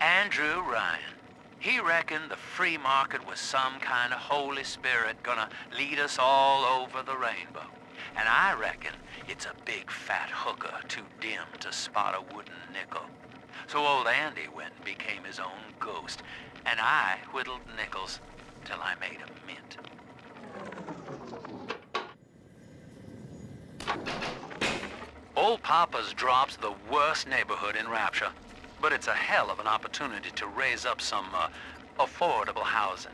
Andrew Ryan. He reckoned the free market was some kind of Holy Spirit gonna lead us all over the rainbow. And I reckon it's a big fat hooker too dim to spot a wooden nickel. So old Andy went and became his own ghost, and I whittled nickels till I made a mint. Old Papa's Drop's the worst neighborhood in Rapture, but it's a hell of an opportunity to raise up some affordable housing.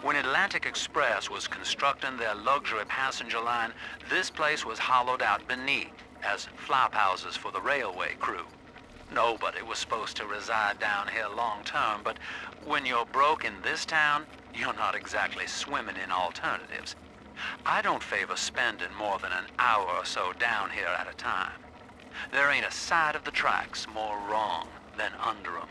When Atlantic Express was constructing their luxury passenger line, this place was hollowed out beneath as flop houses for the railway crew. Nobody was supposed to reside down here long term, but when you're broke in this town, you're not exactly swimming in alternatives. I don't favor spending more than an hour or so down here at a time. There ain't a side of the tracks more wrong than under 'em.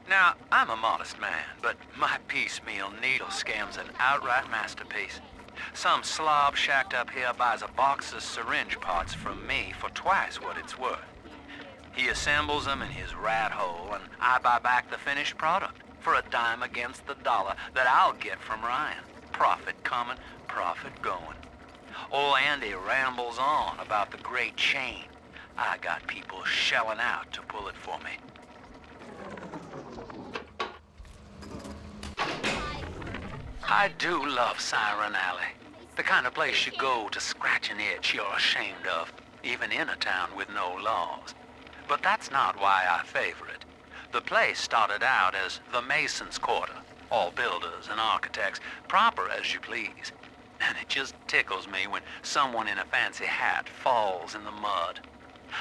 Now, I'm a modest man, but my piecemeal needle scam's an outright masterpiece. Some slob shacked up here buys a box of syringe parts from me for twice what it's worth. He assembles them in his rat hole, and I buy back the finished product for a dime against the dollar that I'll get from Ryan. Profit coming, profit going. Old Andy rambles on about the great chain. I got people shelling out to pull it for me. I do love Siren Alley. The kind of place you go to scratch an itch you're ashamed of, even in a town with no laws. But that's not why I favor it. The place started out as the Mason's Quarter, all builders and architects, proper as you please. And it just tickles me when someone in a fancy hat falls in the mud.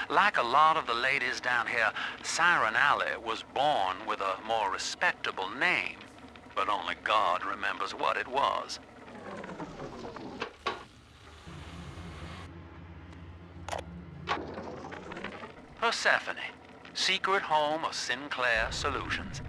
Like a lot of the ladies down here, Siren Alley was born with a more respectable name, but only God remembers what it was. Persephone, secret home of Sinclair Solutions.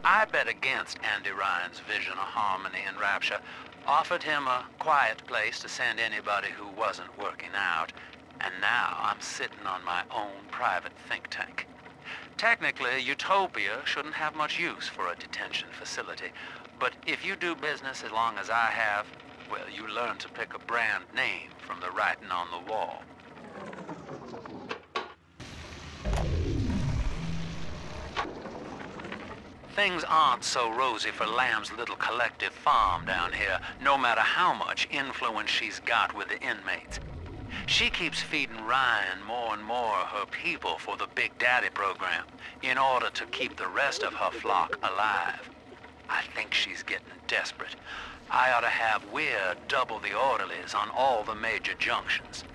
I bet against Andy Ryan's vision of harmony and rapture, offered him a quiet place to send anybody who wasn't working out, and now I'm sitting on my own private think tank. Technically, Utopia shouldn't have much use for a detention facility, but if you do business as long as I have, well, you learn to pick a brand name from the writing on the wall. Things aren't so rosy for Lamb's little collective farm down here, no matter how much influence she's got with the inmates. She keeps feeding Ryan more and more of her people for the Big Daddy program in order to keep the rest of her flock alive. I think she's getting desperate. I ought to have Weir double the orderlies on all the major junctions.